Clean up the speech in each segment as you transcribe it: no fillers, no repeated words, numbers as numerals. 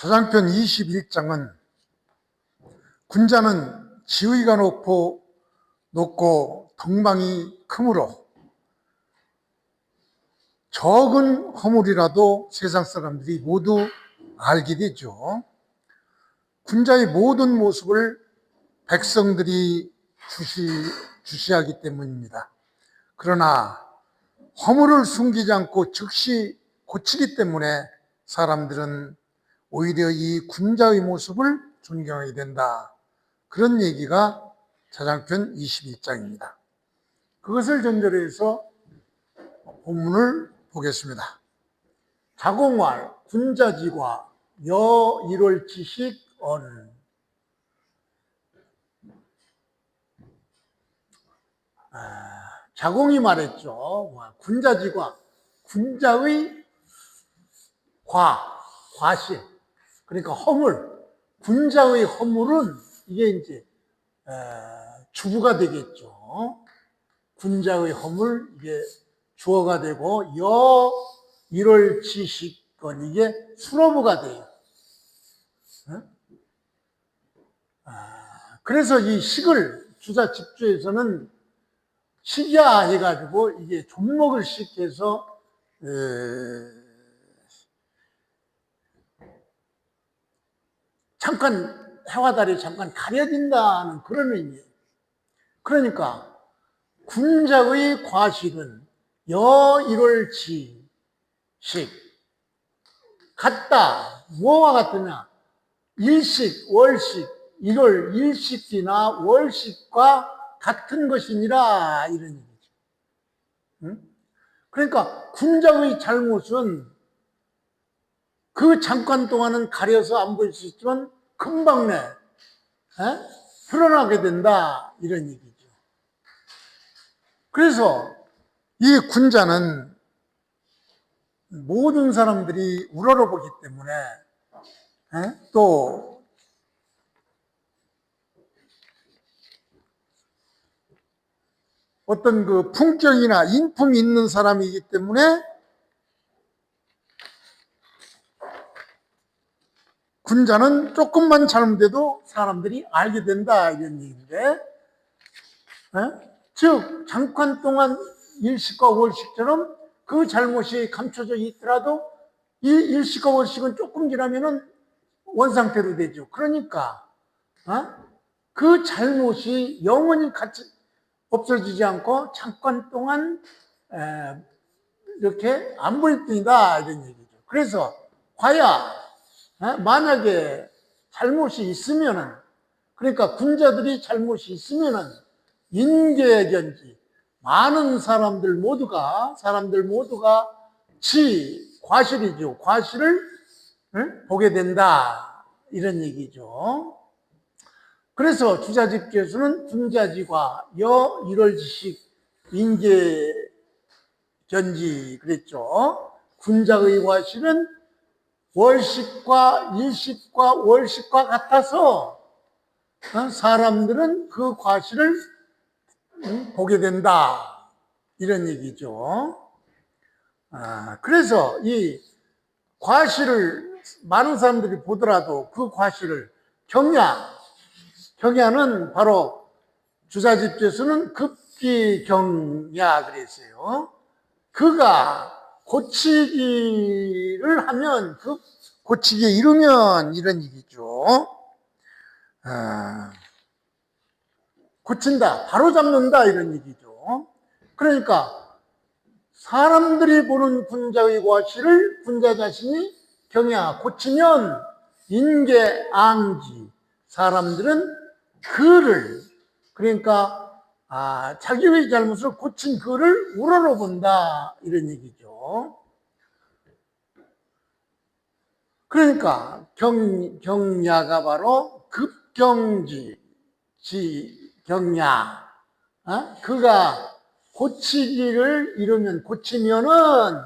사장편 21장은 군자는 지위가 높고 덕망이 크므로 적은 허물이라도 세상 사람들이 모두 알게 되죠. 군자의 모든 모습을 백성들이 주시하기 때문입니다. 그러나 허물을 숨기지 않고 즉시 고치기 때문에 사람들은 오히려 이 군자의 모습을 존경하게 된다. 그런 얘기가 사장편 22장입니다. 그것을 전제로 해서 본문을 보겠습니다. 자공왈 군자지과 여일월지식 언. 자공이 말했죠. 군자지과, 군자의 과실, 그러니까 허물, 군자의 허물은 이게 이제 주부가 되겠죠. 군자의 허물, 이게 주어가 되고, 일월지식건, 이게 수로부가 돼요. 그래서 이 식을 주자 집주에서는 식이야 해가지고 이게 존목을 식해서 잠깐 해와 달이 잠깐 가려진다는 그런 의미예요. 그러니까 군자의 과실은 여일월지식 같다. 뭐와 같으냐? 일식, 월식, 일월 일식이나 월식과 같은 것이니라 이런 얘기죠. 그러니까 군자의 잘못은 그 잠깐 동안은 가려서 안 보일 수 있지만 금방 드러나게 된다 이런 얘기죠. 그래서 이 군자는 모든 사람들이 우러러보기 때문에 또 어떤 그 품격이나 인품이 있는 사람이기 때문에 군자는 조금만 잘못돼도 사람들이 알게 된다 이런 얘기인데, 즉 잠깐 동안 일식과 월식처럼 그 잘못이 감춰져 있더라도 이 일식과 월식은 조금 지나면은 원상태로 되죠. 그러니까 그 잘못이 영원히 같이 없어지지 않고 잠깐 동안 이렇게 안 보일 뿐이다 이런 얘기죠. 그래서 과야 만약에 잘못이 있으면은, 그러니까 군자들이 잘못이 있으면은 인계견지 많은 사람들 모두가 과실이죠. 과실을 보게 된다 이런 얘기죠. 그래서 주자집께서는 군자지과 여일월지식 인계견지 그랬죠. 군자의 과실은 월식과 일식과 월식과 같아서 사람들은 그 과실을 보게 된다 이런 얘기죠. 그래서 이 과실을 많은 사람들이 보더라도 그 과실을 경야는 바로 주자집께서는 급기경야 그랬어요. 그가 고치기를 하면, 그 고치기에 이르면 이런 얘기죠. 고친다, 바로잡는다 이런 얘기죠. 그러니까 사람들이 보는 군자의 과실을 군자 자신이 고치면 인계앙지, 사람들은 그를, 그러니까 자기의 잘못을 고친 그를 우러러본다 이런 얘기죠. 그러니까 경야가 바로 경야, 그가 고치기를 이루면, 고치면은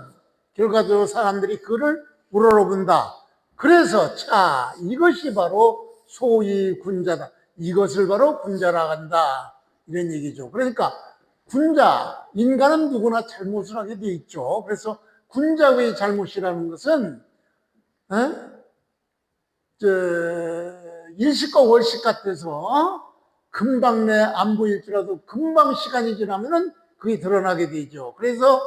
결과적으로 사람들이 그를 우러러본다. 그래서 이것이 바로 소위 군자다. 이것을 바로 군자라 한다 이런 얘기죠. 그러니까 인간은 누구나 잘못을 하게 돼 있죠. 그래서 군자의 잘못이라는 것은 저 일시과 월식 같아서 금방 내 안 보일지라도 금방 시간이 지나면은 그게 드러나게 되죠. 그래서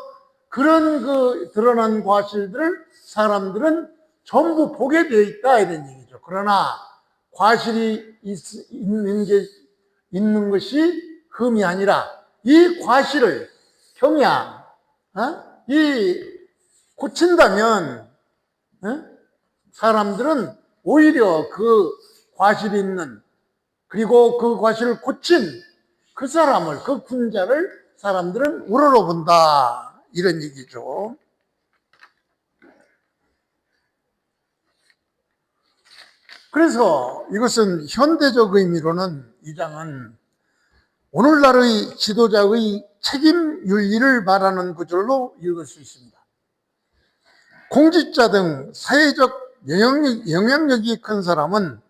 그런 그 드러난 과실들을 사람들은 전부 보게 되어 있다 이런 얘기죠. 그러나 과실이 있는 것이 흠이 아니라 이 과실을 평양 이 고친다면 사람들은 오히려 그 과실이 있는 그리고 그 과실을 고친 그 사람을 그 군자를 사람들은 우러러 본다 이런 얘기죠. 그래서 이것은 현대적 의미로는 이 장은 오늘날의 지도자의 책임 윤리를 말하는 구절로 읽을 수 있습니다. 공직자 등 사회적 영향력이 큰 사람은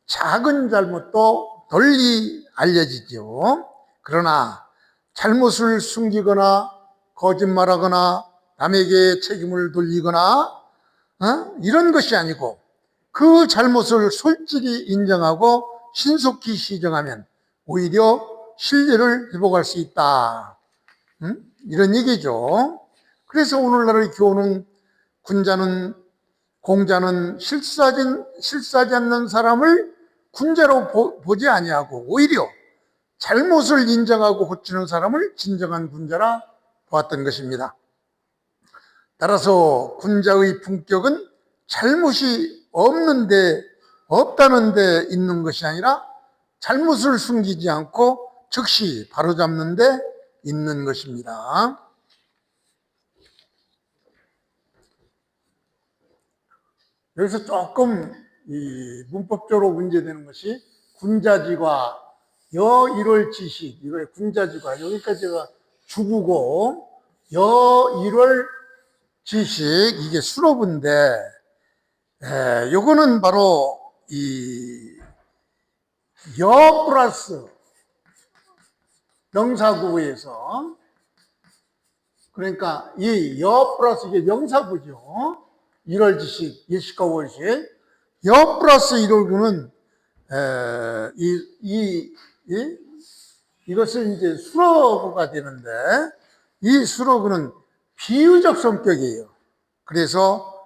작은 잘못도 널리 알려지죠. 그러나 잘못을 숨기거나 거짓말하거나 남에게 책임을 돌리거나 이런 것이 아니고 그 잘못을 솔직히 인정하고 신속히 시정하면 오히려 신뢰를 회복할 수 있다. 이런 얘기죠. 그래서 오늘날의 교훈은 공자는 실수하지 않는 사람을 군자로 보지 아니하고 오히려 잘못을 인정하고 고치는 사람을 진정한 군자라 보았던 것입니다. 따라서 군자의 품격은 잘못이 없다는 데 있는 것이 아니라 잘못을 숨기지 않고 즉시 바로잡는 데 있는 것입니다. 여기서 조금 문법적으로 문제되는 것이 군자지과 여일월지식, 이걸 군자지과 여기까지가 주구고 여일월지식 이게 수로부인데 요거는 바로 이 여 플러스 명사구에서 그러니까 이 여 플러스 이게 명사구죠. 1월지식, 일시과 월식. 여 플러스 1월구는 이것은 이제 수로구가 되는데 이 수로구는 비유적 성격이에요. 그래서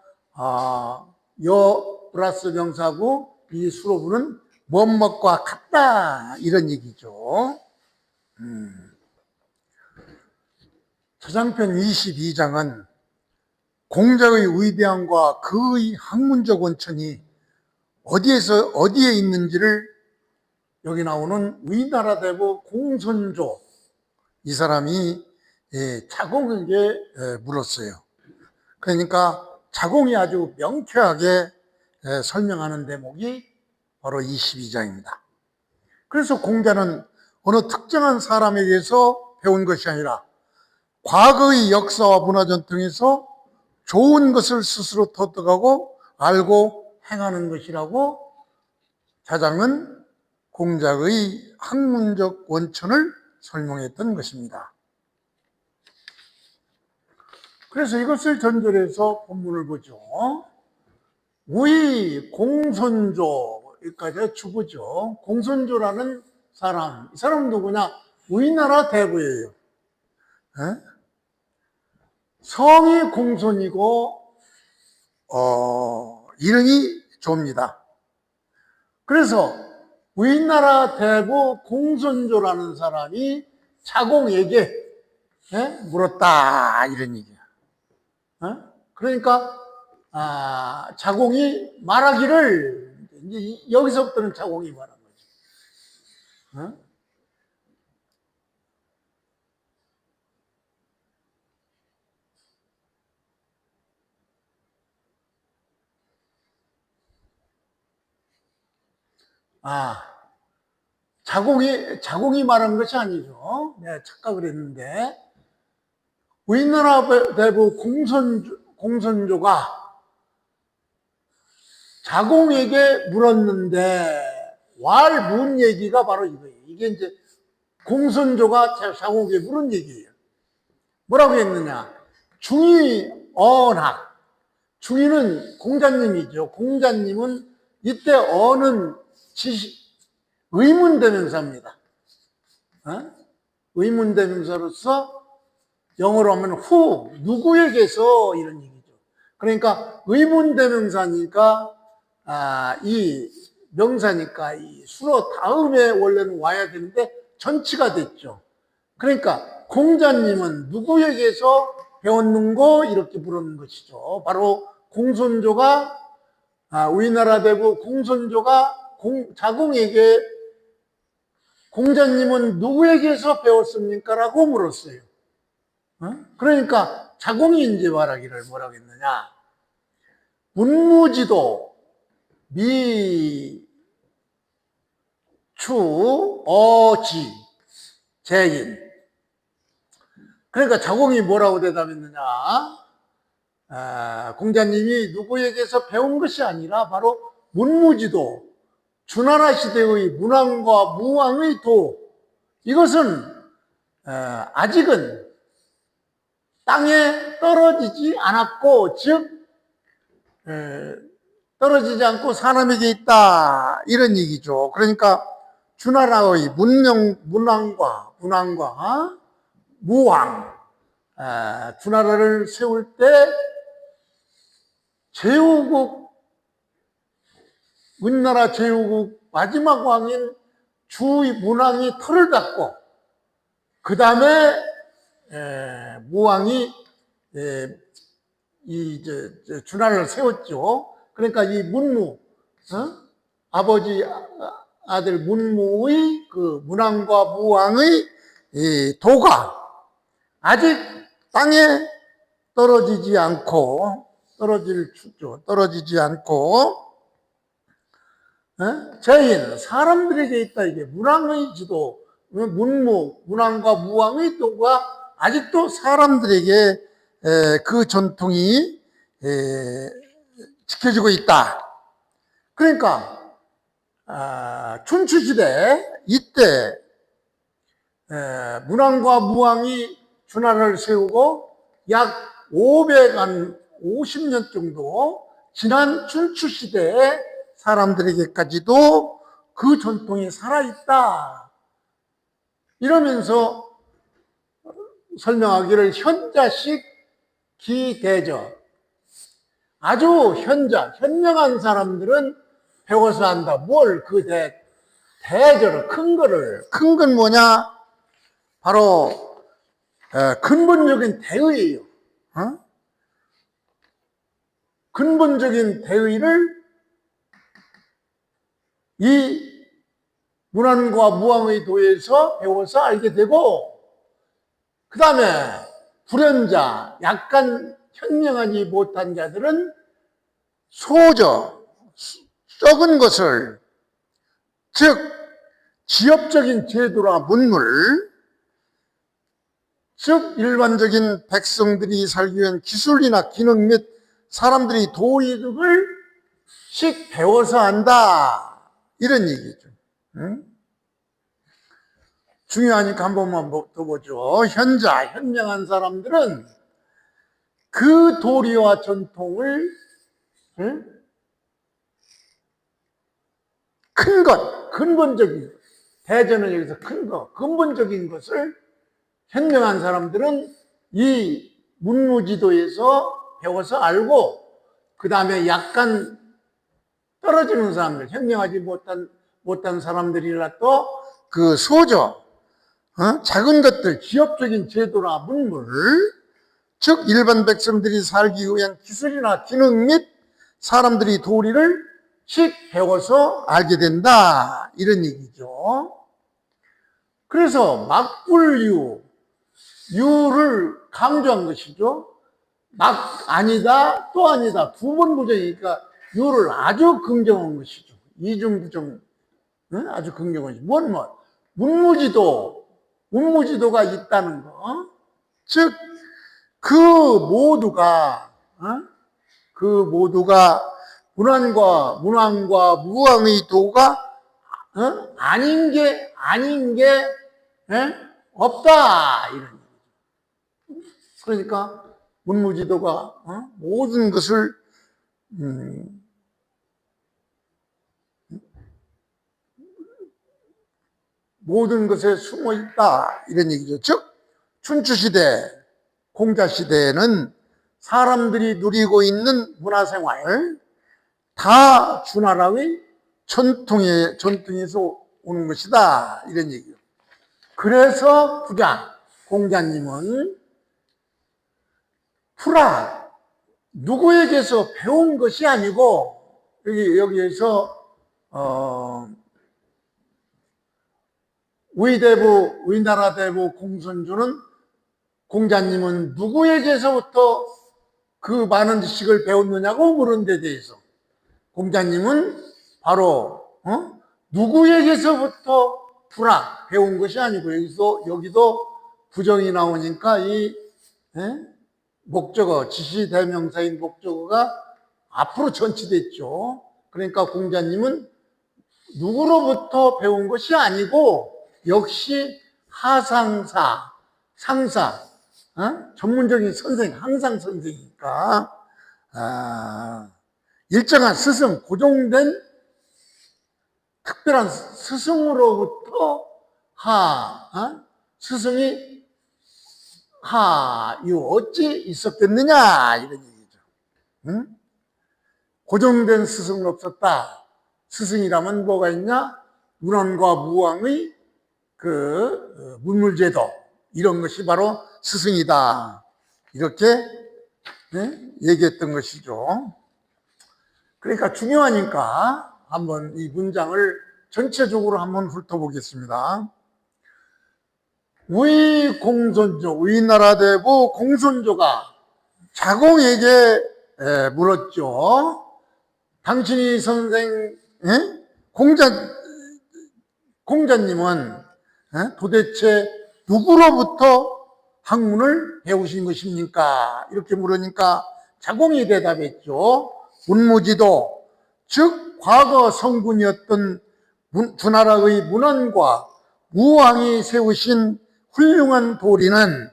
여 플러스 명사구 이 수로구는 뭐뭐과 같다 이런 얘기죠. 서장편 22장은 공자의 위대함과 그의 학문적 원천이 어디에 있는지를 여기 나오는 위나라 대부 공손조 이 사람이 자공에게 물었어요. 그러니까 자공이 아주 명쾌하게 설명하는 대목이 바로 22장입니다. 그래서 공자는 어느 특정한 사람에게서 배운 것이 아니라 과거의 역사와 문화 전통에서 좋은 것을 스스로 터득하고 알고 행하는 것이라고 자장은 공자의 학문적 원천을 설명했던 것입니다. 그래서 이것을 전제해서 본문을 보죠. 우이 공손조, 여기까지가 주부죠. 공손조라는 사람, 이 사람은 누구냐? 우리나라 대부예요. 성이 공손이고 이름이 조입니다. 그래서 우리나라 대부 공손조라는 사람이 자공에게 물었다 이런 얘기야. 그러니까 자공이 말하기를 이제 여기서부터는 자공이 말한 거죠. 자공이 말한 것이 아니죠. 내가 착각을 했는데, 우리나라 대부 공손조가 자공에게 물었는데, 문 얘기가 바로 이거예요. 이게 이제 공손조가 자공에게 물은 얘기예요. 뭐라고 했느냐? 중의 언학. 중의는 공자님이죠. 공자님은 이때 어는 의문대명사입니다. 의문대명사로서 영어로 하면 who, 누구에게서 이런 얘기죠. 그러니까 의문대명사니까 이 명사니까 이 수로 다음에 원래는 와야 되는데 전치가 됐죠. 그러니까 공자님은 누구에게서 배웠는고 이렇게 부르는 것이죠. 바로 공손조가 우리나라 대부 공손조가 자공에게 공자님은 누구에게서 배웠습니까? 라고 물었어요. 그러니까 자공이 이제 말하기를 뭐라고 했느냐. 문무지도 미, 추, 어지, 재인. 그러니까 자공이 뭐라고 대답했느냐. 공자님이 누구에게서 배운 것이 아니라 바로 문무지도, 주나라 시대의 문왕과 무왕의 도, 이것은 아직은 땅에 떨어지지 않았고, 즉 떨어지지 않고 사람에게 있다, 이런 얘기죠. 그러니까 주나라의 문왕과 무왕, 주나라를 세울 때 제후국, 은나라 제후국 마지막 왕인 주문왕이 털을 닦고 그 다음에 무왕이 주나라를 세웠죠. 그러니까 이 문무, 아버지 아들 문무의 그 문왕과 무왕의 도가 아직 땅에 떨어지지 않고 재인, 사람들에게 있다. 이게 문왕의 지도, 문왕과 무왕의 도가 아직도 사람들에게 그 전통이 지켜지고 있다. 그러니까 춘추시대 이때 문왕과 무왕이 주나라를 세우고 약 50년 정도 지난 춘추시대에 사람들에게까지도 그 전통이 살아있다. 이러면서 설명하기를 현자식 기대저. 아주 현명한 사람들은 배워서 한다. 뭘 그 대저를, 큰 건 뭐냐? 바로 근본적인 대의예요. 근본적인 대의를 이 문왕과 무왕의 도에서 배워서 알게 되고, 그 다음에 불현자, 약간 현명하지 못한 자들은 소저, 썩은 것을, 즉 지엽적인 제도나 문물, 즉 일반적인 백성들이 살기 위한 기술이나 기능 및 사람들이 도의득을 씩 배워서 한다. 이런 얘기죠. 중요하니까 한 번만 더 보죠. 현명한 사람들은 그 도리와 전통을 큰 것, 근본적인, 대전은 여기서 큰 것, 근본적인 것을 현명한 사람들은 이 문무지도에서 배워서 알고, 그 다음에 약간 떨어지는 사람들, 현명하지 못한 사람들이라도 그 소저, 작은 것들, 기업적인 제도나 문물, 즉 일반 백성들이 살기 위한 기술이나 기능 및 사람들이 도리를 씩 배워서 알게 된다, 이런 얘기죠. 그래서 막불유, 유를 강조한 것이죠. 아니다, 또 아니다, 두 번 부정이니까 유를 아주 긍정한 것이죠. 이중부정, 아주 긍정한 것이죠. 문무지도가 있다는 거. 즉, 그 모두가 문왕과 무왕의 도가 아닌 게 없다, 이런 얘기죠. 그러니까 문무지도가 모든 것을 모든 것에 숨어 있다 이런 얘기죠. 즉 춘추시대, 공자시대에는 사람들이 누리고 있는 문화생활 다 주나라의 전통에서 오는 것이다 이런 얘기예요. 그래서 공자님은 누구에게서 배운 것이 아니고 여기에서 위나라 대부 공손주는 공자님은 누구에게서부터 그 많은 지식을 배웠느냐고 물은 데 대해서 공자님은 바로 누구에게서부터 배운 것이 아니고 여기도 부정이 나오니까 이 목적어 지시대명사인 목적어가 앞으로 전치됐죠. 그러니까 공자님은 누구로부터 배운 것이 아니고 역시 하상사, 상사, 전문적인 선생, 항상 선생이니까 일정한 스승, 고정된 특별한 스승으로부터 스승이 어찌 있었겠느냐 이런 얘기죠. 고정된 스승은 없었다. 스승이라면 뭐가 있냐? 문헌과 무왕의 그 문물제도 이런 것이 바로 스승이다. 이렇게 얘기했던 것이죠. 그러니까 중요하니까 한번 이 문장을 전체적으로 한번 훑어보겠습니다. 위나라 대부 공손조가 자공에게 물었죠. 당신이 선생 공자님은 도대체 누구로부터 학문을 배우신 것입니까? 이렇게 물으니까 자공이 대답했죠. 문무지도, 즉 과거 성군이었던 주나라의 문헌과 무왕이 세우신 훌륭한 도리는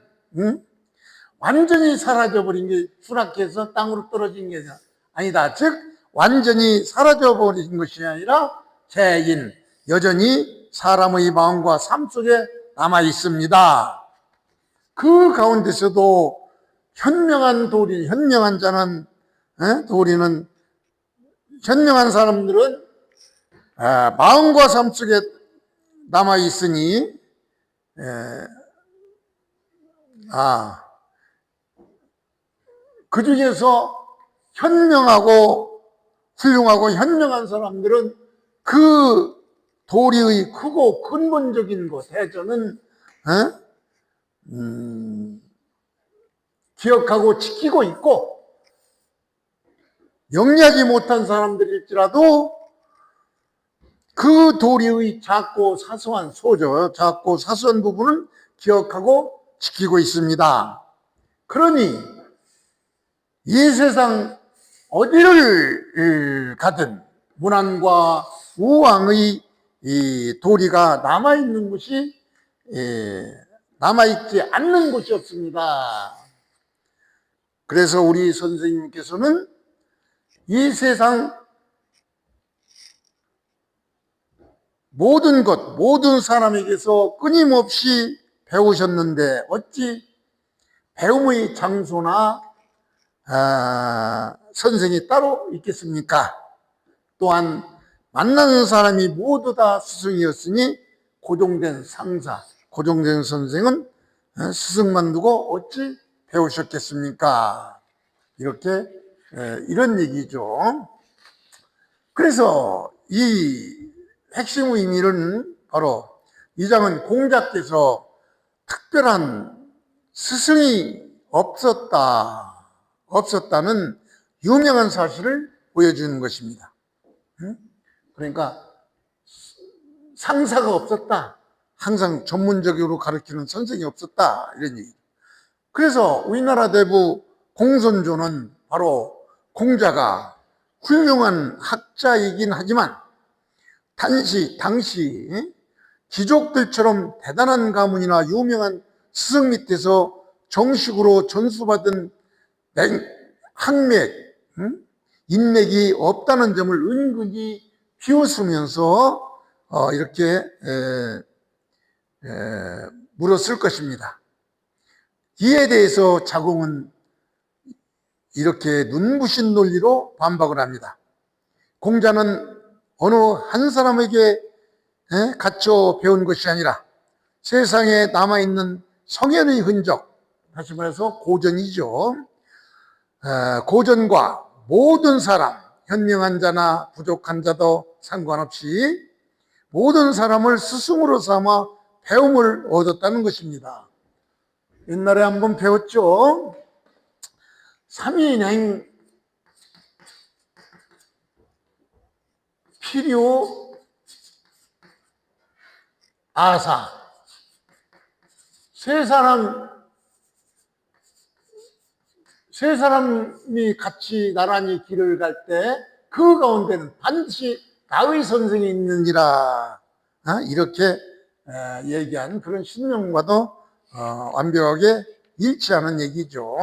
완전히 사라져버린 게 추락해서 땅으로 떨어진 게 아니다. 즉 완전히 사라져버린 것이 아니라 재인, 여전히 사람의 마음과 삶 속에 남아 있습니다. 그 가운데서도 현명한 사람들은 마음과 삶 속에 남아 있으니 그 중에서 현명하고 훌륭하고 현명한 사람들은 그 도리의 크고 근본적인 것, 대전은 기억하고 지키고 있고, 영리하지 못한 사람들일지라도 그 도리의 작고 사소한 부분을 기억하고 지키고 있습니다. 그러니 이 세상 어디를 가든 문안과 우왕의 이 도리가 남아있는 곳이 남아있지 않는 곳이 없습니다. 그래서 우리 선생님께서는 이 세상 모든 사람에게서 끊임없이 배우셨는데 어찌 배움의 장소나 선생이 따로 있겠습니까? 또한 만나는 사람이 모두 다 스승이었으니 고정된 상사, 고정된 선생은 스승만 두고 어찌 배우셨겠습니까? 이런 얘기죠. 그래서 이 핵심 의미는 바로 이 장은 공자께서 특별한 스승이 없었다는 유명한 사실을 보여주는 것입니다. 그러니까 상사가 없었다. 항상 전문적으로 가르치는 선생이 없었다. 이런 얘기. 그래서 우리나라 대부 공손조는 바로 공자가 훌륭한 학자이긴 하지만 당시 귀족들처럼 대단한 가문이나 유명한 스승 밑에서 정식으로 전수받은 인맥이 없다는 점을 은근히 비웃으면서 이렇게 물었을 것입니다. 이에 대해서 자공은 이렇게 눈부신 논리로 반박을 합니다. 공자는 어느 한 사람에게 갇혀 배운 것이 아니라 세상에 남아있는 성현의 흔적, 다시 말해서 고전이죠. 고전과 모든 사람, 현명한 자나 부족한 자도 상관없이 모든 사람을 스승으로 삼아 배움을 얻었다는 것입니다. 옛날에 한번 배웠죠. 삼인행 필요 아사. 세 사람이 같이 나란히 길을 갈 때 그 가운데는 반드시 다의 선생이 있느니라. 이렇게 얘기한 그런 신명과도 완벽하게 일치하는 얘기죠.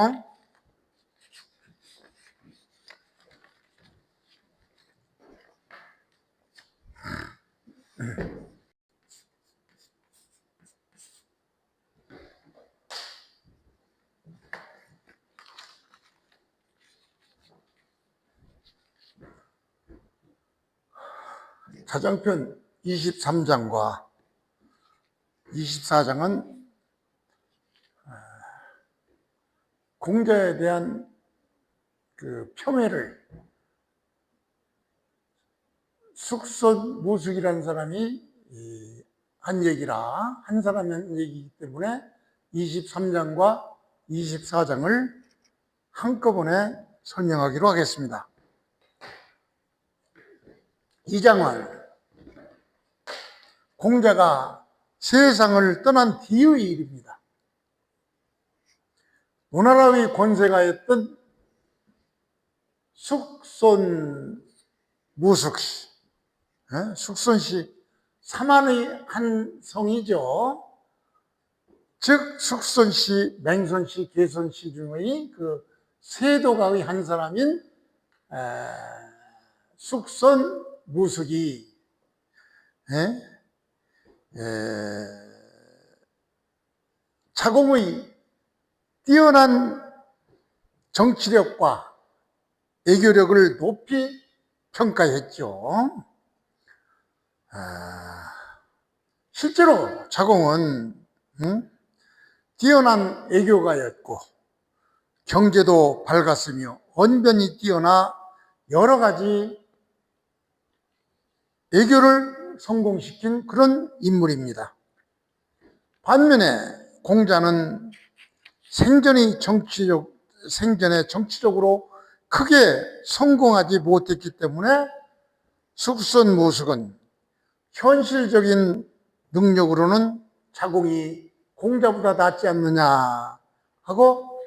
사장편 23장과 24장은 공자에 대한 그 폄훼를 숙선무숙이라는 사람이 한 얘기라, 한 사람이 한 얘기이기 때문에 23장과 24장을 한꺼번에 설명하기로 하겠습니다. 이 장은 공자가 세상을 떠난 뒤의 일입니다. 오나라의 권세가였던 숙손무숙씨, 숙손씨 삼안의 한 성이죠. 즉 숙손씨, 맹손씨, 개손씨 중의 그 세도가의 한 사람인 숙손무숙이 자공의 뛰어난 정치력과 애교력을 높이 평가했죠. 실제로 자공은 뛰어난 애교가였고 경제도 밝았으며 언변이 뛰어나 여러 가지 애교를 성공시킨 그런 인물입니다. 반면에 공자는 생전에 정치적으로 크게 성공하지 못했기 때문에 숙선무숙은 현실적인 능력으로는 자공이 공자보다 낫지 않느냐 하고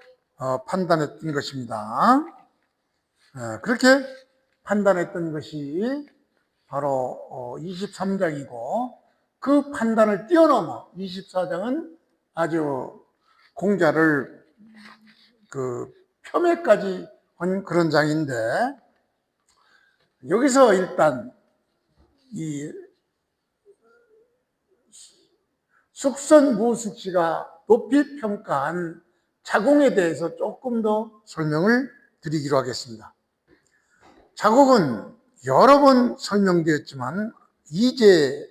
판단했던 것입니다. 그렇게 판단했던 것이 바로 23장이고 그 판단을 뛰어넘어 24장은 아주 공자를 그 폄훼까지 한 그런 장인데, 여기서 일단 이 숙선무숙씨가 높이 평가한 자공에 대해서 조금 더 설명을 드리기로 하겠습니다. 자공은 여러 번 설명되었지만 이제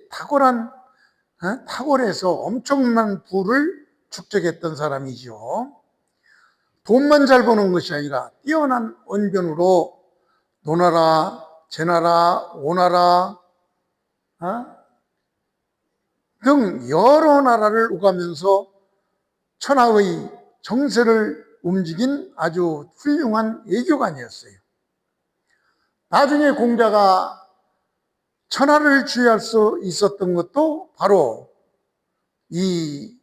탁월해서 엄청난 부를 축적했던 사람이죠. 돈만 잘 버는 것이 아니라 뛰어난 언변으로 노나라, 제나라, 오나라 등 여러 나라를 오가면서 천하의 정세를 움직인 아주 훌륭한 애교관이었어요. 나중에 공자가 천하를 주의할 수 있었던 것도 바로 이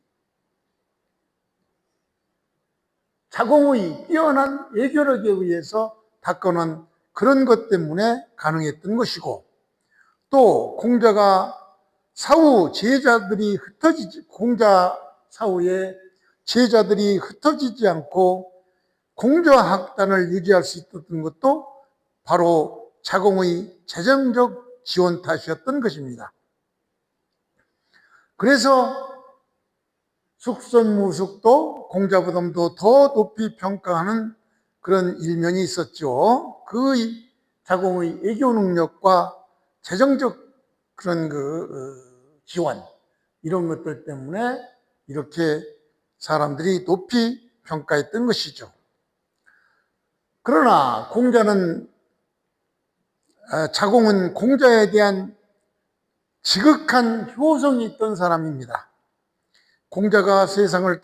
자공의 뛰어난 애교력에 의해서 닦아낸 그런 것 때문에 가능했던 것이고, 또 공자가 공자 사후에 제자들이 흩어지지 않고 공자학단을 유지할 수 있었던 것도 바로 자공의 재정적 지원 탓이었던 것입니다. 그래서 숙선무숙도 공자보다도 더 높이 평가하는 그런 일면이 있었죠. 그 자공의 애교 능력과 재정적 그런 지원, 이런 것들 때문에 이렇게 사람들이 높이 평가했던 것이죠. 그러나 자공은 공자에 대한 지극한 효성이 있던 사람입니다. 공자가 세상을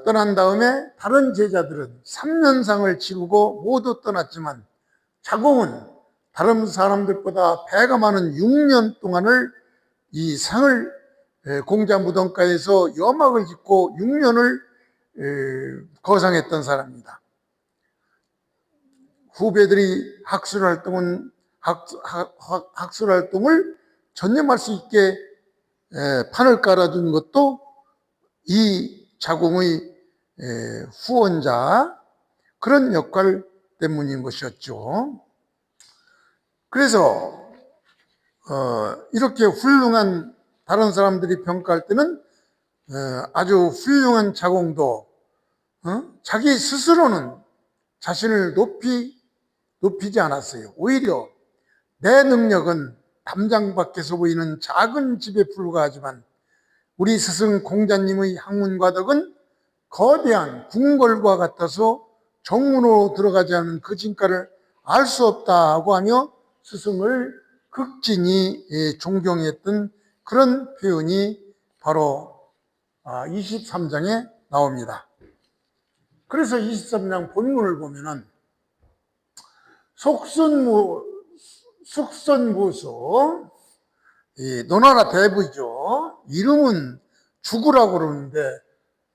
떠난 다음에 다른 제자들은 3년상을 치르고 모두 떠났지만 자공은 다른 사람들보다 배가 많은 6년 동안을 이 상을 공자 무덤가에서 여막을 짓고 6년을 거상했던 사람입니다. 후배들이 학술 활동을 전념할 수 있게 판을 깔아준 것도 이 자공의 후원자, 그런 역할 때문인 것이었죠. 그래서 이렇게 훌륭한, 다른 사람들이 평가할 때는 아주 훌륭한 자공도 자기 스스로는 자신을 높이지 않았어요. 오히려 내 능력은 담장 밖에서 보이는 작은 집에 불과하지만 우리 스승 공자님의 학문과덕은 거대한 궁궐과 같아서 정문으로 들어가지 않은 그 진가를 알 수 없다고 하며 스승을 극진히 존경했던 그런 표현이 바로 23장에 나옵니다. 그래서 23장 본문을 보면은 숙선무수, 노나라 대부죠. 이름은 죽으라고 그러는데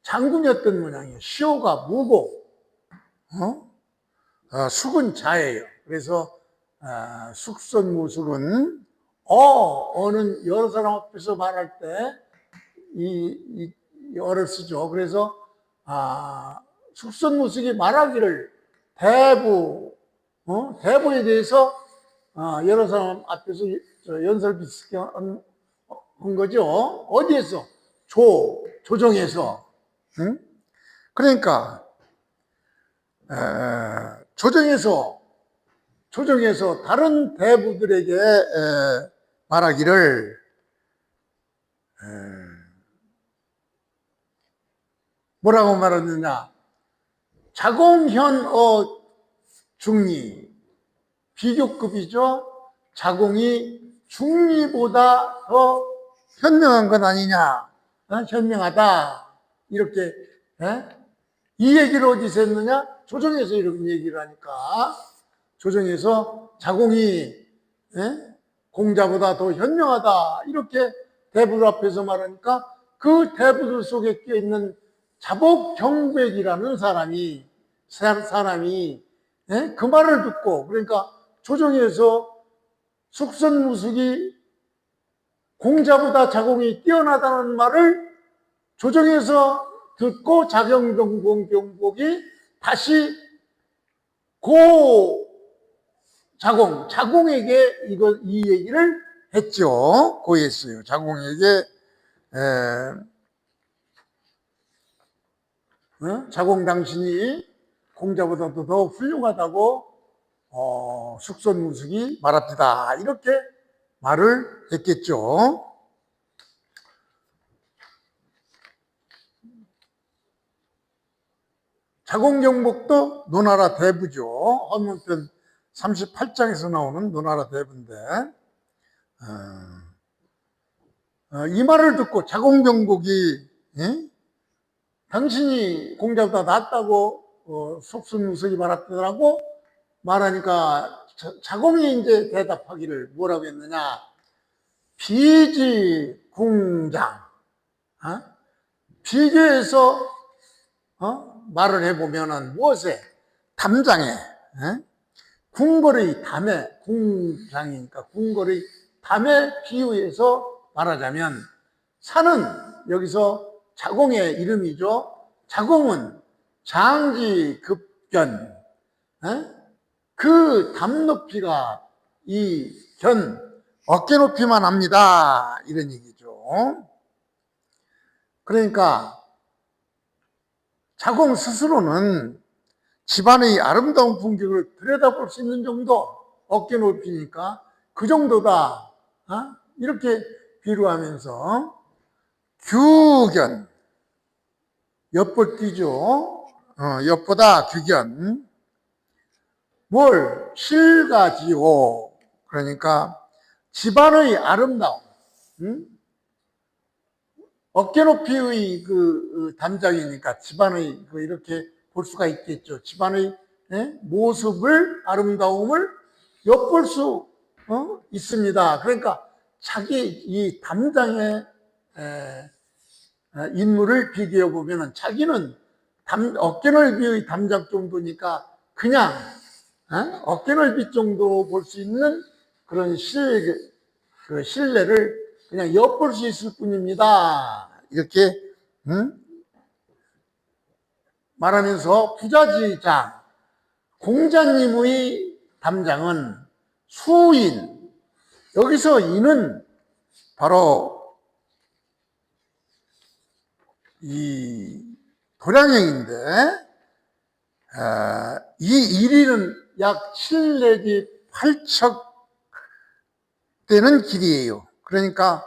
장군이었던 모양이에요. 시호가 무고, 숙은 자예요. 그래서 숙선무숙은 어는 여러 사람 앞에서 말할 때 이 어를 쓰죠. 그래서 숙선무숙이 말하기를 대부에 대해서 여러 사람 앞에서 연설 비슷하게 한 거죠. 어디에서? 조정에서. 응? 그러니까 조정에서 다른 대부들에게 말하기를 뭐라고 말하느냐? 자공현어 중리, 비교급이죠. 자공이 중리보다 더 현명한 건 아니냐? 현명하다. 이렇게 이 얘기를 어디서 했느냐? 조정에서 이런 얘기를 하니까, 조정에서 자공이 공자보다 더 현명하다, 이렇게 대부들 앞에서 말하니까 그 대부들 속에 껴있는 자복경백이라는 사람이 그 말을 듣고, 그러니까 조정에서 숙선무숙이 공자보다 자공이 뛰어나다는 말을 조정에서 듣고 자경동공경복이 다시 자공에게 이 얘기를 했죠. 고했어요. 자공에게 자공 당신이 공자보다도 더 훌륭하다고 숙선무숙이 말합니다. 이렇게 말을 했겠죠. 자공경복도 노나라 대부죠. 헌문편 38장에서 나오는 노나라 대부인데, 이 말을 듣고 자공경복이 당신이 공자보다 낫다고 숙선무숙이 말했더라고 말하니까 자공이 이제 대답하기를 뭐라고 했느냐? 비지궁장, 비교해서 말을 해보면은 무엇에? 담장에, 궁궐의 담에, 궁장이니까 궁궐의 담에 비유해서 말하자면, 산은 여기서 자공의 이름이죠. 자공은 장지급견, 그 담 높이가 이 어깨 높이만 합니다. 이런 얘기죠. 그러니까 자공 스스로는 집안의 아름다운 풍경을 들여다볼 수 있는 정도, 어깨 높이니까 그 정도다. 이렇게 비유하면서 규견, 엿보기죠. 엿보다 규견. 뭘? 실가지오. 그러니까 집안의 아름다움. 어깨 높이의 그 담장이니까 집안의 이렇게 볼 수가 있겠죠. 집안의 모습을, 아름다움을 엿볼 수 있습니다. 그러니까 자기 이 담장의 인물을 비교해 보면은 자기는 어깨 넓이의 담장 정도니까 그냥 어깨 넓이 정도 볼 수 있는 그런 신뢰를 그냥 엿볼 수 있을 뿐입니다. 이렇게 말하면서 부자지장, 공자님의 담장은 수인, 여기서 인은 바로 이 도량형인데, 이 일위는 약 7 내지 8척 되는 길이에요. 그러니까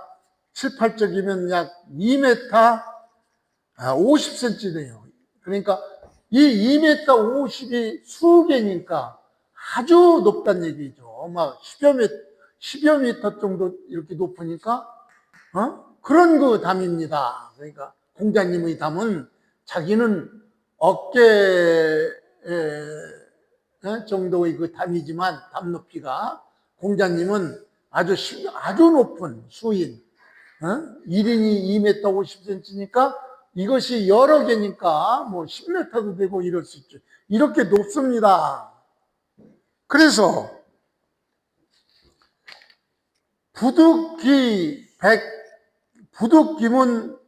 7, 8척이면 약 2m 50cm 돼요. 그러니까 이 2m 50이 수개니까 아주 높다는 얘기죠. 막 10여 미터 정도 이렇게 높으니까, 그런 그 담입니다. 그러니까 공자님의 담은 자기는 어깨 정도의 그 담이지만 담 높이가, 공자님은 아주 높은 수인, 1인이 2m 50cm니까 이것이 여러 개니까 뭐 10m도 되고 이럴 수 있죠. 이렇게 높습니다. 그래서 부득기문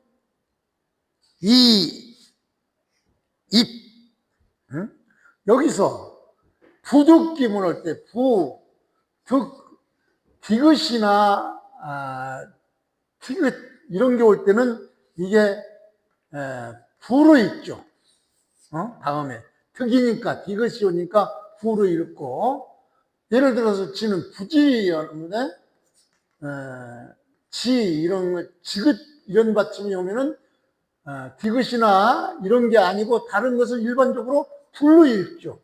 이 입, 여기서 부득기문 할 때 디귿이나 티귿 이런 게 올 때는 이게 부로 읽죠. 다음에 득이니까 디귿이 오니까 부로 읽고, 예를 들어서 지는 부지였는데 지 이런 거 지긋 이런 받침이 오면은 디귿이나 이런 게 아니고 다른 것을 일반적으로 불로 읽죠.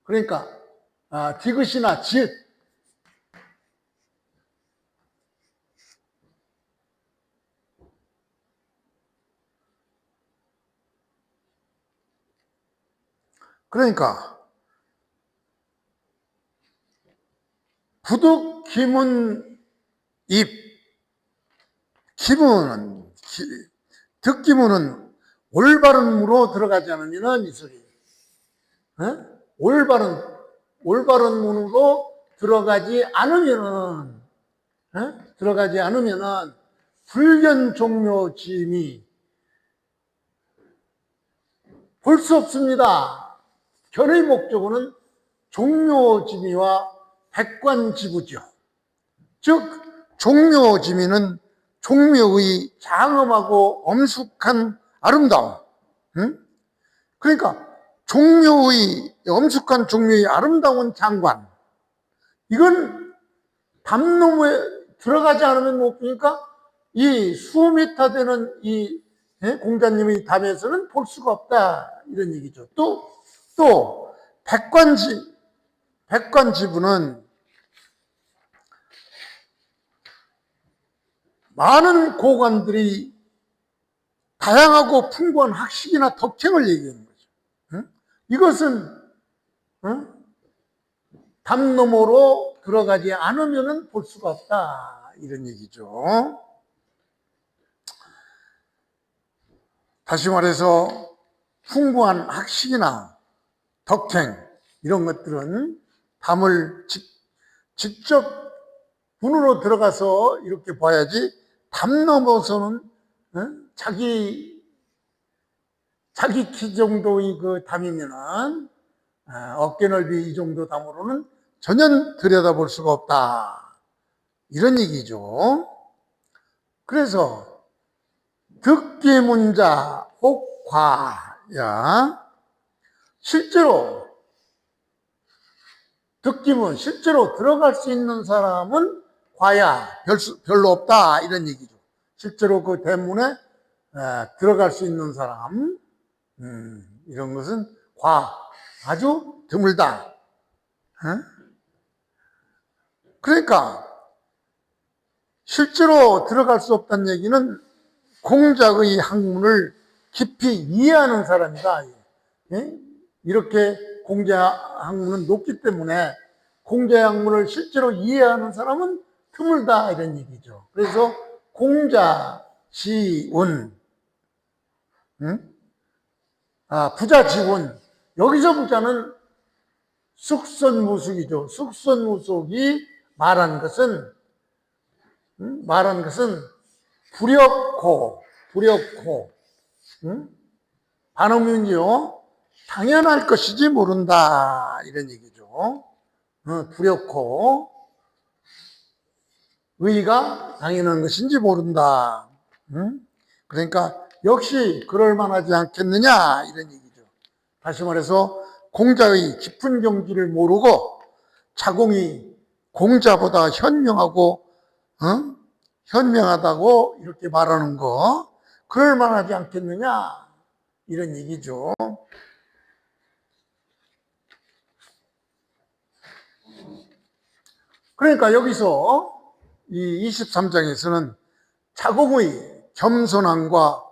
그러니까 디귿이나 지, 그러니까 부득 기문 입, 기문은 득기문은 올바른 무로 들어가지 않으면은 이 소리. 올바른 문으로 들어가지 않으면은 불견 종묘짐이 볼 수 없습니다. 견의 목적어는 종묘지미와 백관지부죠. 즉 종묘지미는 종묘의 장엄하고 엄숙한 아름다움. 그러니까 엄숙한 종묘의 아름다운 장관. 이건 담로에 들어가지 않으면 못 보니까 이 수미터 되는 이 공자님의 담에서는 볼 수가 없다. 이런 얘기죠. 또 백관지부는 많은 고관들이 다양하고 풍부한 학식이나 덕행을 얘기하는 거죠. 이것은 담너머로 들어가지 않으면 볼 수가 없다. 이런 얘기죠. 다시 말해서 풍부한 학식이나 덕행 이런 것들은 담을 직접 문으로 들어가서 이렇게 봐야지, 담 넘어서는 자기 키 정도의 그 담이면은 어깨 넓이 이 정도 담으로는 전혀 들여다볼 수가 없다. 이런 얘기죠. 그래서 듣기 문자 혹 과야, 실제로 듣기문 실제로 들어갈 수 있는 사람은 과야 별로 없다, 이런 얘기죠. 실제로 그 대문에 들어갈 수 있는 사람, 이런 것은 아주 드물다. 그러니까 실제로 들어갈 수 없다는 얘기는 공작의 학문을 깊이 이해하는 사람이다. 이렇게 공작 학문은 높기 때문에 공작 학문을 실제로 이해하는 사람은 드물다, 이런 얘기죠. 그래서 공자시운, 부자지운, 여기서 부자는 숙선무숙이죠. 숙선무숙이 말한 것은 불역고, 반어문이요, 당연할 것이지 모른다, 이런 얘기죠. 불역고, 의가 당연한 것인지 모른다. 그러니까 역시 그럴 만하지 않겠느냐, 이런 얘기죠. 다시 말해서 공자의 깊은 경지를 모르고 자공이 공자보다 현명하다고 이렇게 말하는 거, 그럴 만하지 않겠느냐, 이런 얘기죠. 그러니까 여기서 이 23장에서는 자공의 겸손함과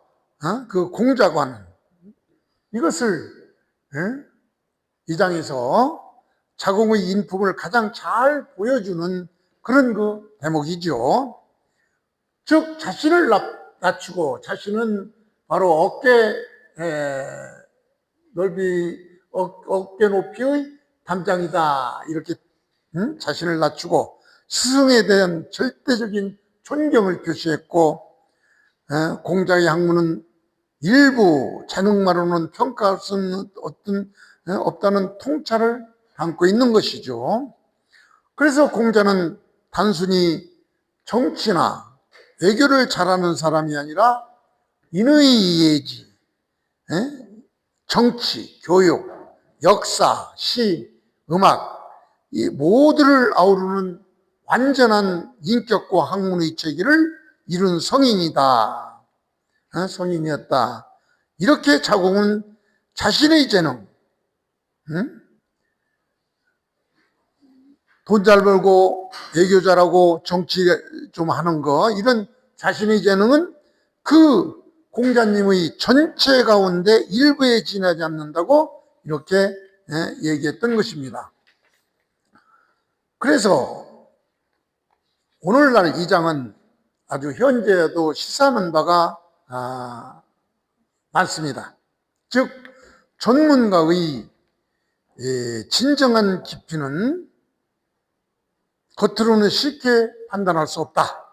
그 공자관, 이것을 이 장에서 자공의 인품을 가장 잘 보여주는 그런 그 대목이죠. 즉 자신을 낮추고, 자신은 바로 어깨 높이의 담장이다, 이렇게 자신을 낮추고 스승에 대한 절대적인 존경을 표시했고, 공자의 학문은 일부 재능만으로는 평가할 수 없다는 통찰을 담고 있는 것이죠. 그래서 공자는 단순히 정치나 외교를 잘하는 사람이 아니라 인의 예지, 정치, 교육, 역사, 시, 음악, 이 모두를 아우르는 완전한 인격과 학문의 체계를 이룬 성인이다. 성인이었다. 이렇게 자공은 자신의 재능, 돈 잘 벌고 외교 잘하고 정치 좀 하는 거, 이런 자신의 재능은 그 공자님의 전체 가운데 일부에 지나지 않는다고 이렇게 얘기했던 것입니다. 그래서 오늘날 이 장은 아주 현재도 시사하는 바가 많습니다. 즉 전문가의 진정한 깊이는 겉으로는 쉽게 판단할 수 없다.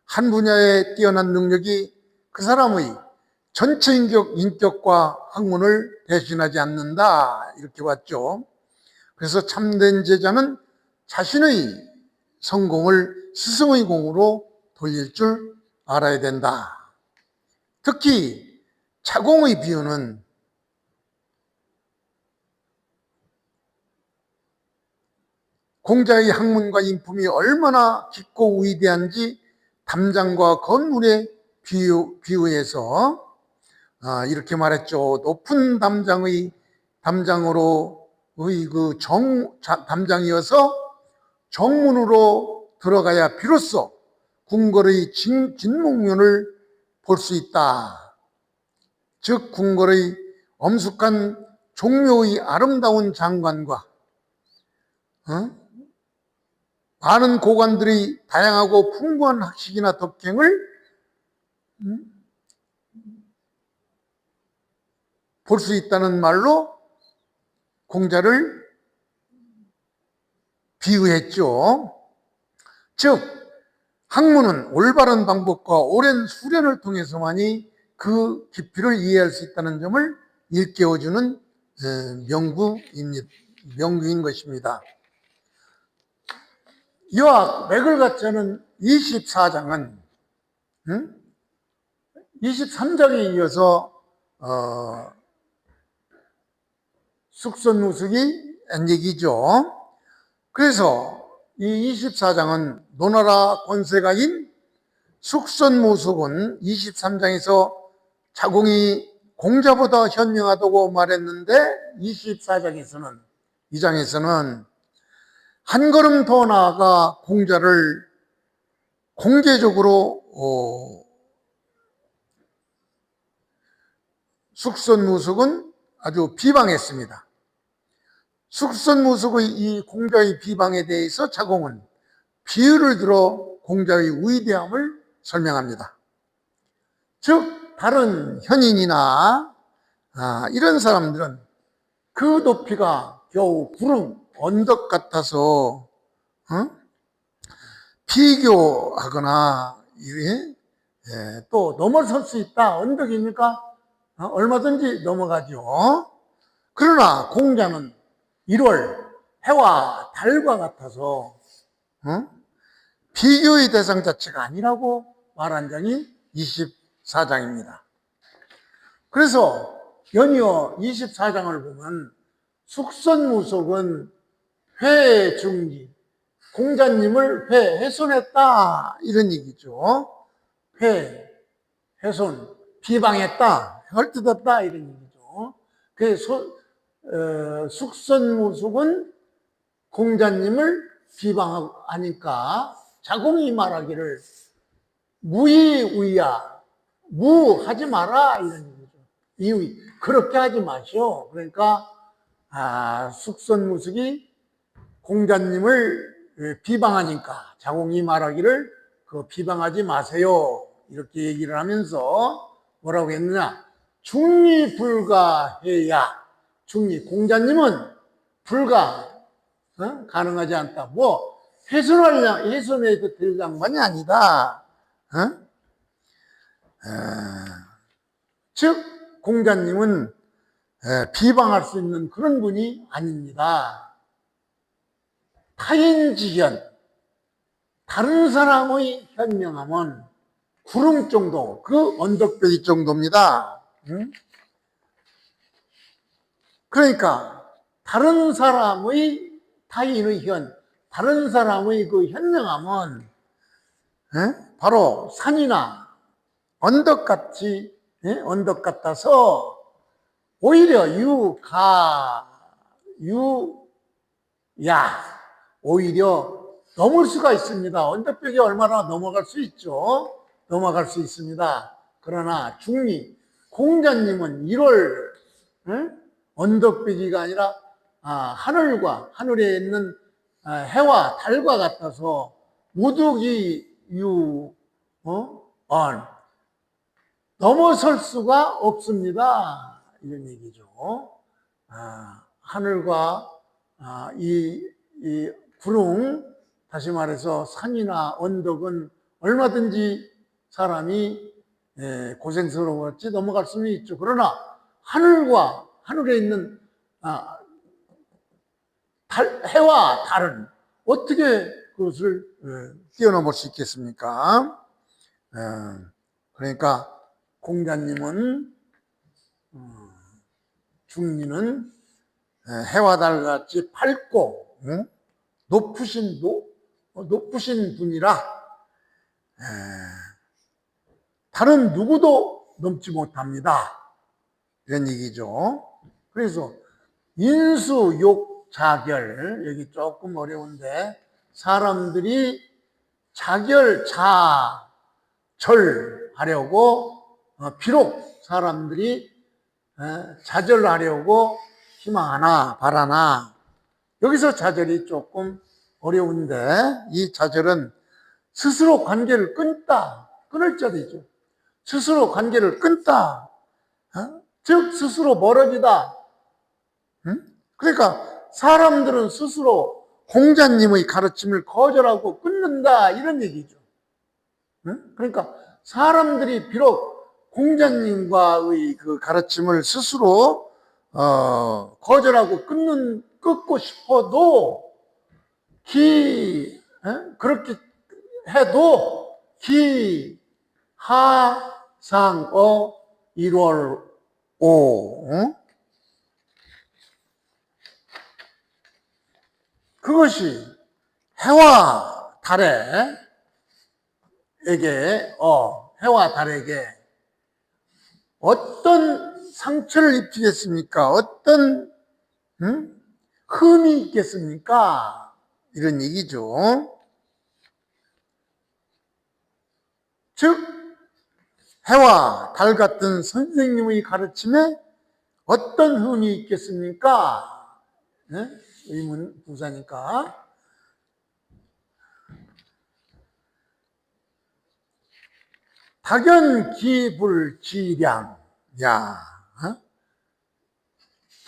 한 분야에 뛰어난 능력이 그 사람의 전체 인격과 학문을 대신하지 않는다, 이렇게 봤죠. 그래서 참된 제자는 자신의 성공을 스승의 공으로 돌릴 줄 알아야 된다. 특히 자공의 비유는 공자의 학문과 인품이 얼마나 깊고 위대한지 담장과 건물의 비유해서 이렇게 말했죠. 높은 담장으로의 그 담장이어서 정문으로 들어가야 비로소 궁궐의 진목면을 볼 수 있다. 즉 궁궐의 엄숙한 종묘의 아름다운 장관과 많은 고관들이 다양하고 풍부한 학식이나 덕행을 볼 수 있다는 말로 공자를 비유했죠. 즉 학문은 올바른 방법과 오랜 수련을 통해서만이 그 깊이를 이해할 수 있다는 점을 일깨워주는 명구인 것입니다. 이와 맥을 같이 하는 24장은 23장에 이어서 숙선무숙이 한 얘기죠. 그래서 이 24장은 노나라 권세가인 숙선무숙은 23장에서 자공이 공자보다 현명하다고 말했는데 24장에서는, 이 장에서는 한 걸음 더 나아가 공자를 공개적으로 숙선무숙은 아주 비방했습니다. 숙선무숙의 이 공자의 비방에 대해서 자공은 비유를 들어 공자의 위대함을 설명합니다. 즉 다른 현인이나 이런 사람들은 그 높이가 겨우 구름, 언덕 같아서 비교하거나 또 넘어설 수 있다. 언덕이니까 얼마든지 넘어가죠. 그러나 공자는 1월 해와 달과 같아서 비교의 대상 자체가 아니라고 말한 장이 24장입니다. 그래서 연이어 24장을 보면 숙선무숙은 회중리, 공자님을 훼손했다 이런 얘기죠. 훼손, 비방했다, 헐뜯었다 이런 얘기죠. 그래서 숙선무숙은 공자님을 비방하니까 자공이 말하기를 무의우야, 무하지 마라 이런 얘기죠. 이의, 그렇게 하지 마시오. 그러니까 숙선무숙이 공자님을 비방하니까 자공이 말하기를 그 비방하지 마세요 이렇게 얘기를 하면서 뭐라고 했느냐, 중리불가해야, 중리, 공자님은 불가, 가능하지 않다. 뭐 훼손해도 될 양반이 아니다. 즉 공자님은 비방할 수 있는 그런 분이 아닙니다. 타인지견, 다른 사람의 현명함은 구름 정도, 그 언덕배기 정도입니다. 그러니까 다른 사람의, 타인의 다른 사람의 그 현명함은 바로 산이나 언덕 같아서 오히려 오히려 넘을 수가 있습니다. 언덕벽이 얼마나 넘어갈 수 있죠. 넘어갈 수 있습니다. 그러나 중리, 공자님은 1월 언덕벽이가 아니라 하늘에 있는 해와 달과 같아서 무득이 넘어설 수가 없습니다. 이런 얘기죠. 하늘과 이 구름, 다시 말해서 산이나 언덕은 얼마든지 사람이 고생스러웠지 넘어갈 수는 있죠. 그러나 하늘에 있는 해와 달은 어떻게 그것을 뛰어넘을 수 있겠습니까? 그러니까 공자님은, 중리는 해와 달같이 밝고 높으신 분이라 다른 누구도 넘지 못합니다. 이런 얘기죠. 그래서 인수욕자결, 여기 조금 어려운데, 사람들이 자결자절하려고 비록 사람들이 자절하려고 희망하나 바라나, 여기서 자절이 조금 어려운데, 이 자절은 스스로 관계를 끊을 자리죠. 스스로 관계를 끊다, 즉 스스로 멀어지다. 그러니까 사람들은 스스로 공자님의 가르침을 거절하고 끊는다 이런 얘기죠. 그러니까 사람들이 비록 공자님과의 그 가르침을 스스로 거절하고 끊고 싶어도 그렇게 해도 기, 하, 상, 어, 1월, 오. 그것이 해와 달에게 어떤 상처를 입히겠습니까? 어떤 흠이 있겠습니까? 이런 얘기죠. 즉 해와 달 같은 선생님의 가르침에 어떤 흠이 있겠습니까? 의문 부사니까. 박연기불지량,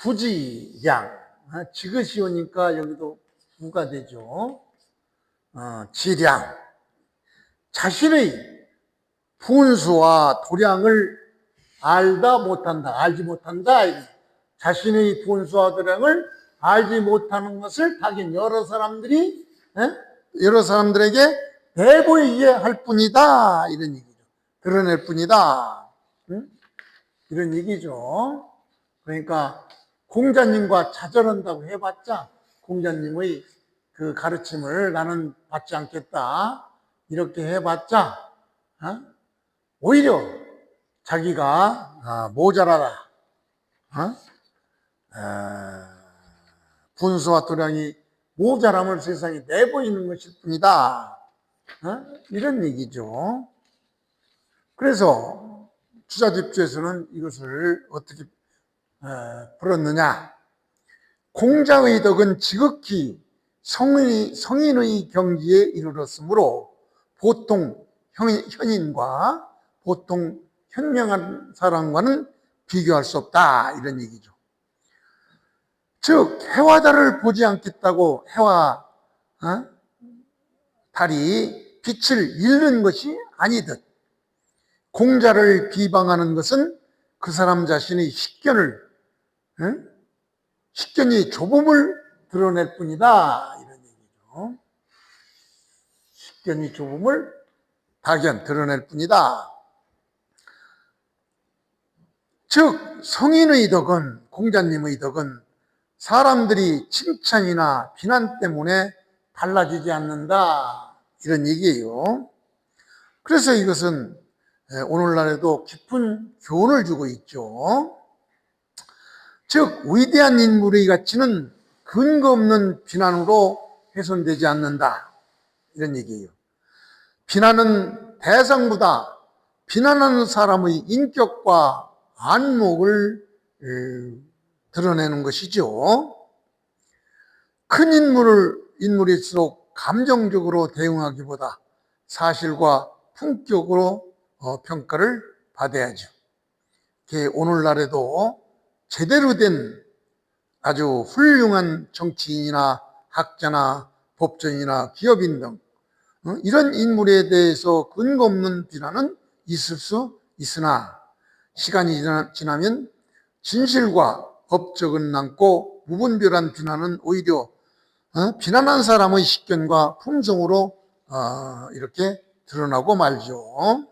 부지량, 지그시 오니까 여기도 부가 되죠. 지량, 자신의 분수와 도량을 알지 못한다. 자신의 분수와 도량을 알지 못하는 것을 하긴 여러 사람들에게 내보이게 할 뿐이다. 이런 얘기죠. 드러낼 뿐이다. 이런 얘기죠. 그러니까 공자님과 자절한다고 해봤자 공자님의 그 가르침을 나는 받지 않겠다. 이렇게 해봤자 오히려 자기가 모자라다. 분수와 도량이 모자람을 세상에 내보이는 것일 뿐이다. 이런 얘기죠. 그래서 주자집주에서는 이것을 어떻게 풀었느냐. 공자의 덕은 지극히 성인의 경지에 이르렀으므로 보통 현인과 보통 현명한 사람과는 비교할 수 없다. 이런 얘기죠. 즉 해와 달을 보지 않겠다고 해와 달이 빛을 잃는 것이 아니듯 공자를 비방하는 것은 그 사람 자신의 식견이 좁음을 드러낼 뿐이다. 이런 얘기죠. 식견이 좁음을 드러낼 뿐이다. 즉 성인의 덕은, 공자님의 덕은 사람들이 칭찬이나 비난 때문에 달라지지 않는다. 이런 얘기예요. 그래서 이것은 오늘날에도 깊은 교훈을 주고 있죠. 즉 위대한 인물의 가치는 근거 없는 비난으로 훼손되지 않는다. 이런 얘기예요. 비난은 대상보다 비난하는 사람의 인격과 안목을 드러내는 것이죠. 큰 인물일수록 감정적으로 대응하기보다 사실과 품격으로 평가를 받아야죠. 오늘날에도 제대로 된 아주 훌륭한 정치인이나 학자나 법조인이나 기업인 등 이런 인물에 대해서 근거 없는 비난은 있을 수 있으나 시간이 지나면 진실과 법적은 남고 무분별한 비난은 오히려 비난한 사람의 식견과 품성으로 이렇게 드러나고 말죠.